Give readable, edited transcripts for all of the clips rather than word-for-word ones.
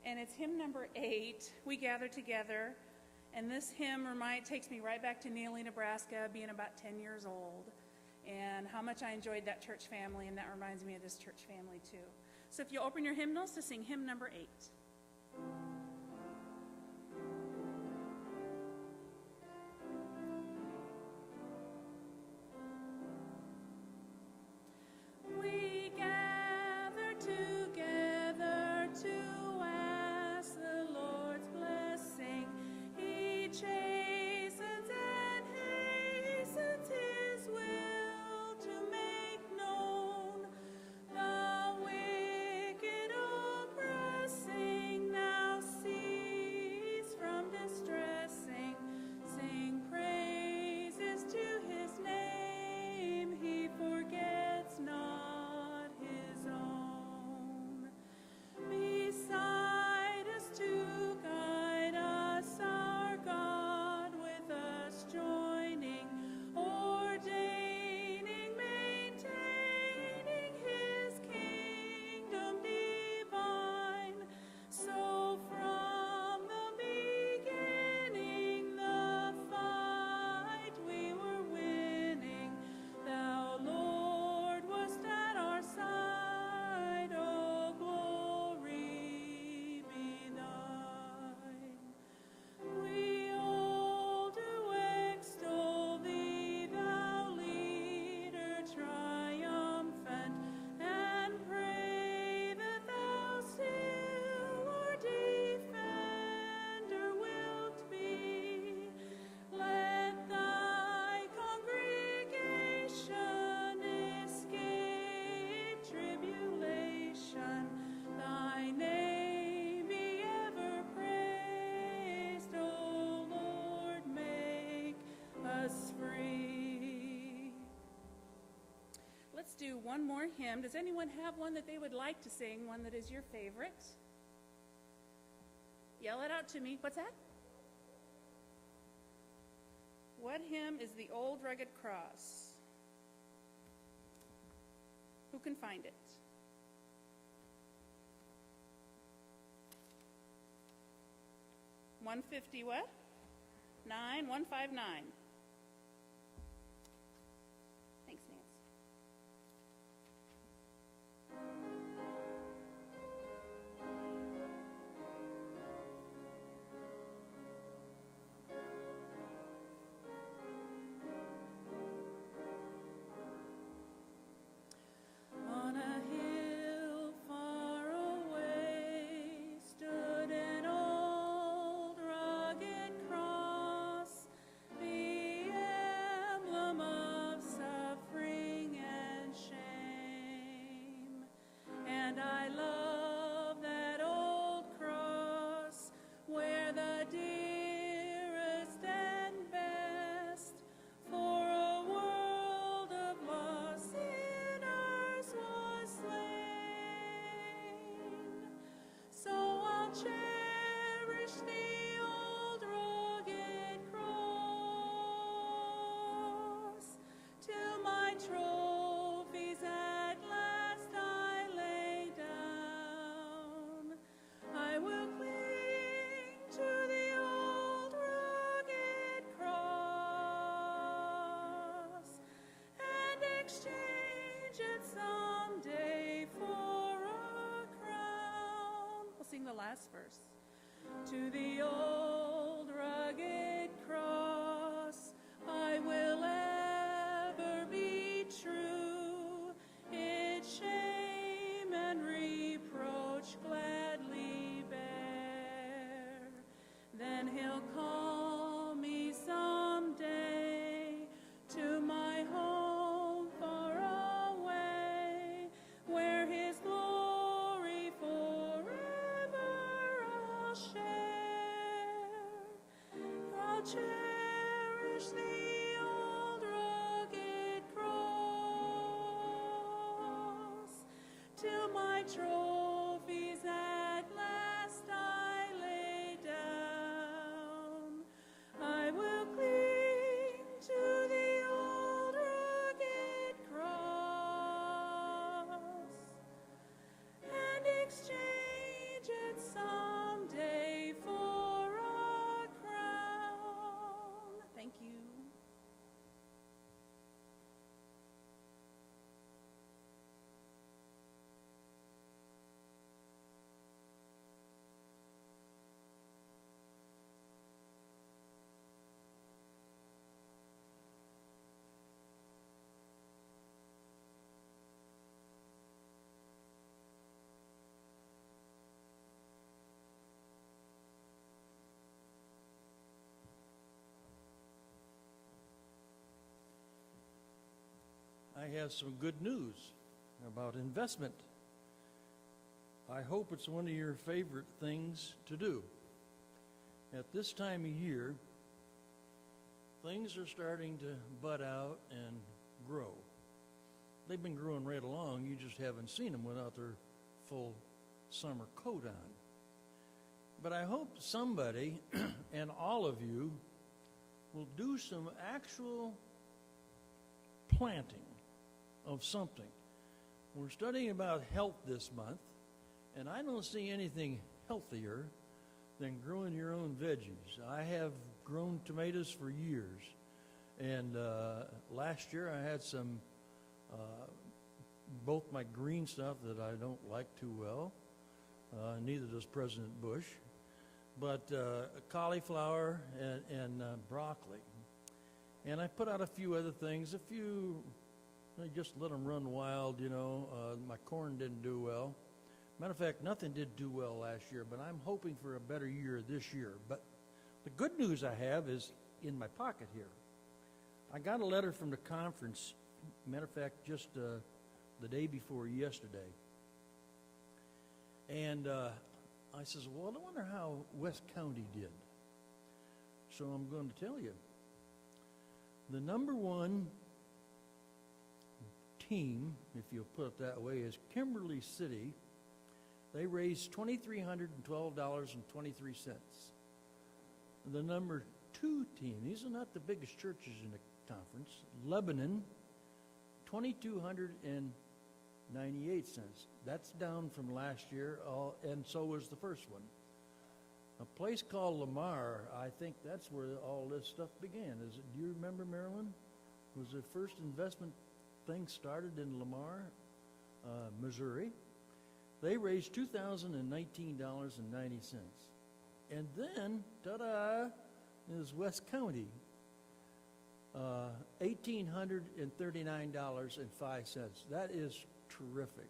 And it's hymn number 8, We Gather Together. And this hymn takes me right back to Neely, Nebraska, being about 10 years old, and how much I enjoyed that church family, and that reminds me of this church family too. So if you open your hymnals to sing hymn number 8. We gather together to ask the Lord's blessing. He chastens and hastens His will to make known. The wicked oppressing now cease from distressing. Sing praises to His name. He forgets not His own. Beside us to guide us, our God with us joining, ordaining, maintaining His kingdom divine. So from the beginning the fight we were winning. Thou, Lord, wast at our side. Oh, glory be thine. We all do extol Thee, Thou leader triumphant, and pray that Thou still our defender wilt be. Let Thy congregation escape tribulation. Thy name be ever praised. O Lord, make us free. Let's do one more hymn. Does anyone have one that they would like to sing, one that is your favorite? Yell it out to me. What's that? What hymn is The Old Rugged Cross? Who can find it? $150 what? 159. Thanks, Nance. On a hill far away stood an old rugged cross, the emblem of suffering and shame. And I love that old cross where the dearest and best for a world of lost sinners was slain. So I'll cherish the old rugged cross till my trophies at last I lay down. I will cling to the old rugged cross and exchange it someday for a crown. We'll sing the last verse. To the old rugged cross I will ever be true, its shame and reproach gladly bear. Then He'll call me someday to my home far away, where His glory forever I'll share. I'll cherish the old rugged cross till my trophies at last I lay down. I will cling to the old rugged cross and exchange I have some good news about investment. I hope it's one of your favorite things to do. At this time of year, things are starting to bud out and grow. They've been growing right along, you just haven't seen them without their full summer coat on. But I hope somebody, and all of you, will do some actual planting of something. We're studying about health this month, and I don't see anything healthier than growing your own veggies. I have grown tomatoes for years, and last year I had some, both my green stuff that I don't like too well, neither does President Bush, but cauliflower and broccoli. And I put out a few other things, I just let them run wild, my corn didn't do well. Matter of fact, nothing did do well last year, but I'm hoping for a better year this year. But the good news I have is in my pocket here. I got a letter from the conference, matter of fact, just the day before yesterday. And I says, well, I wonder how West County did. So I'm going to tell you. The number one team, if you'll put it that way, is Kimberly City. They raised $2,312.23. The number two team, these are not the biggest churches in the conference, Lebanon, $2,298. That's down from last year, and so was the first one. A place called Lamar, I think that's where all this stuff began. Do you remember, Maryland? Was the first investment thing started in Lamar, Missouri? They raised $2,019.90. And then, ta-da, is West County, $1,839.05. That is terrific.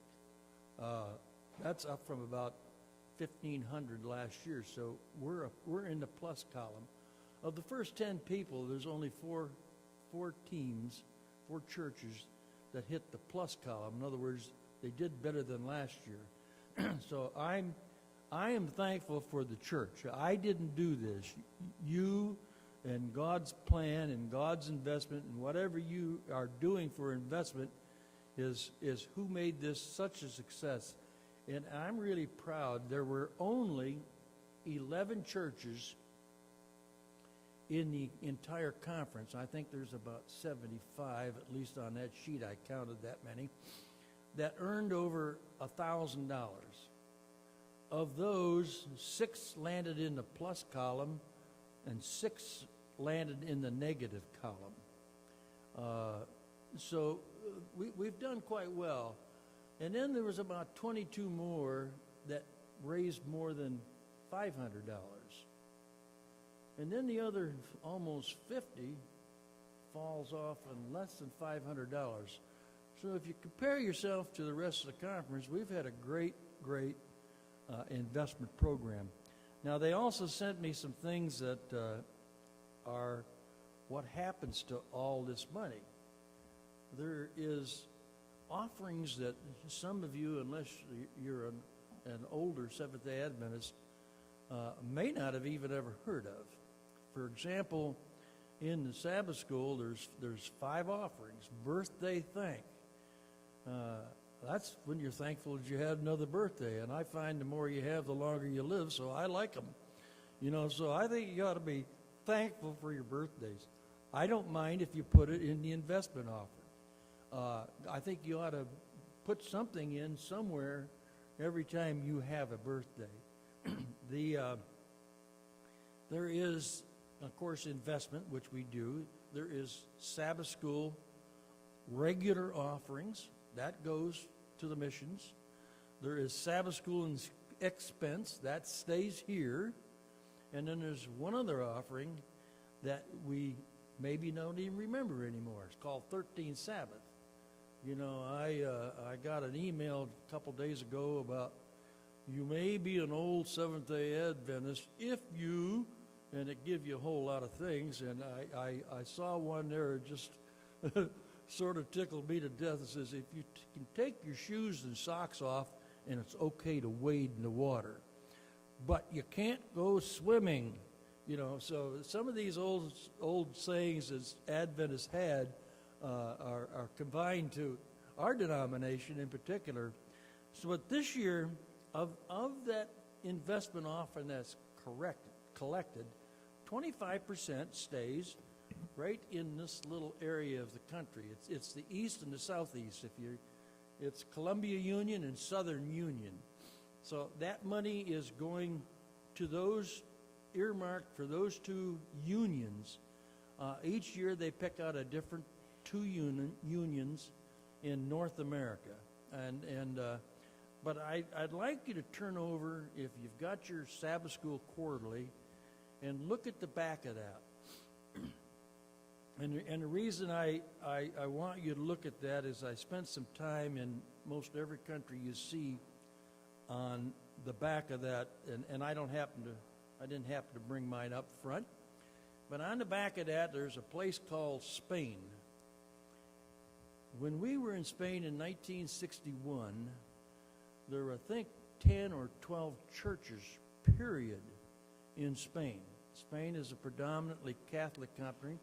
That's up from about $1,500 last year, so we're in the plus column. Of the first 10 people, there's only four teams, 4 churches that hit the plus column. In other words, they did better than last year. So I am thankful for the church. I didn't do this. You and God's plan and God's investment and whatever you are doing for investment is who made this such a success. And I'm really proud. There were only 11 churches in the entire conference. I think there's about 75, at least on that sheet I counted that many, that earned over $1,000. Of those, 6 landed in the plus column and 6 landed in the negative column. So we've done quite well. And then there was about 22 more that raised more than $500. And then the other almost 50 falls off in less than $500. So if you compare yourself to the rest of the conference, we've had a great investment program. Now, they also sent me some things that are what happens to all this money. There is offerings that some of you, unless you're an older Seventh-day Adventist, may not have even ever heard of. For example, in the Sabbath school, there's 5 offerings. Birthday thank. That's when you're thankful that you had another birthday. And I find the more you have, the longer you live, so I like them. So I think you ought to be thankful for your birthdays. I don't mind if you put it in the investment offering. I think you ought to put something in somewhere every time you have a birthday. There is, of course, investment, which we do. There is Sabbath school regular offerings. That goes to the missions. There is Sabbath school and expense. That stays here. And then there's one other offering that we maybe don't even remember anymore. It's called 13 Sabbath. I got an email a couple days ago about you may be an old Seventh-day Adventist if you, and it give you a whole lot of things. And I saw one there just sort of tickled me to death. It says, if you can take your shoes and socks off, and it's okay to wade in the water, but you can't go swimming. So some of these old sayings that Adventists had are confined to our denomination in particular. So but this year, of that investment offering that's collected, 25% stays right in this little area of the country. It's the east and the southeast. It's Columbia Union and Southern Union. So that money is going to those, earmarked for those two unions. Each year they pick out a different two unions in North America. But I'd like you to turn over, if you've got your Sabbath School Quarterly, and look at the back of that. And the reason I want you to look at that is I spent some time in most every country you see on the back of that, and I didn't happen to bring mine up front, but on the back of that there's a place called Spain. When we were in Spain in 1961, there were, I think, 10 or 12 churches, period, in Spain. Spain is a predominantly Catholic country.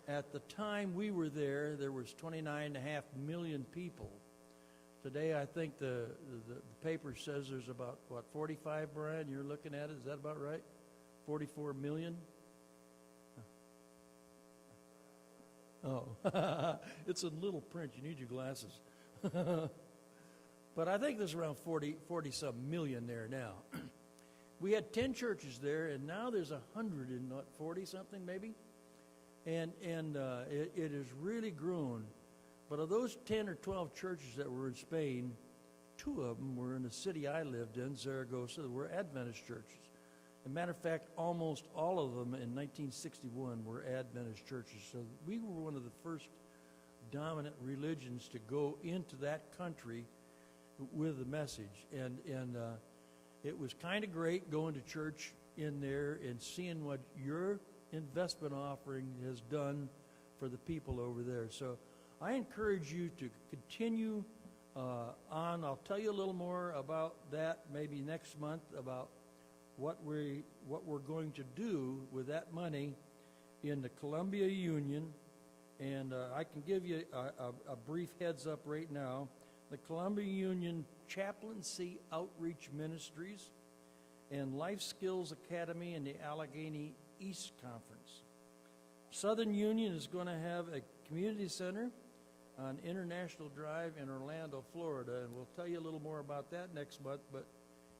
At the time we were there was 29.5 million people. Today, I think the paper says there's about, 45, Brian? You're looking at it. Is that about right? 44 million? Oh, it's in little print. You need your glasses. But I think there's around 40-some million there now. We had 10 churches there, and now there's 140-something maybe. And it has really grown. But of those 10 or 12 churches that were in Spain, 2 of them were in the city I lived in, Zaragoza, that were Adventist churches. As a matter of fact, almost all of them in 1961 were Adventist churches. So we were one of the first dominant religions to go into that country with the message. And it was kind of great going to church in there and seeing what your investment offering has done for the people over there. So I encourage you to continue on. I'll tell you a little more about that maybe next month, about what we're going to do with that money in the Columbia Union. And I can give you a brief heads up right now. The Columbia Union Chaplaincy Outreach Ministries and Life Skills Academy and the Allegheny East Conference. Southern Union is going to have a community center on International Drive in Orlando, Florida, and we'll tell you a little more about that next month. But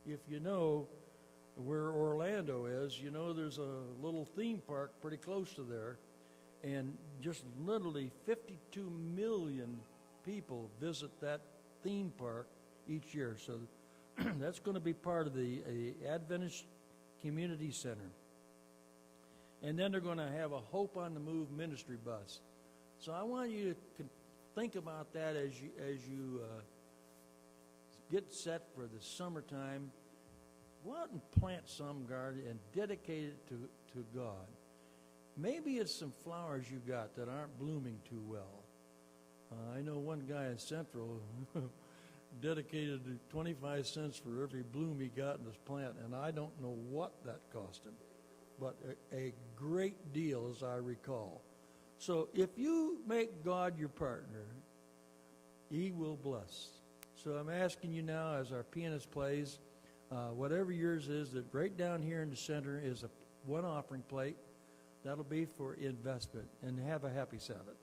if you know where Orlando is, you know there's a little theme park pretty close to there, and just literally 52 million people visit that theme park each year. So that's going to be part of the Adventist Community Center. And then they're going to have a Hope on the Move ministry bus. So I want you to think about that as you get set for the summertime. Go out and plant some garden and dedicate it to God. Maybe it's some flowers you got that aren't blooming too well. I know one guy in Central dedicated 25 cents for every bloom he got in his plant, and I don't know what that cost him, but a great deal, as I recall. So if you make God your partner, He will bless. So I'm asking you now, as our pianist plays, whatever yours is, that right down here in the center is one offering plate. That'll be for investment. And have a happy Sabbath.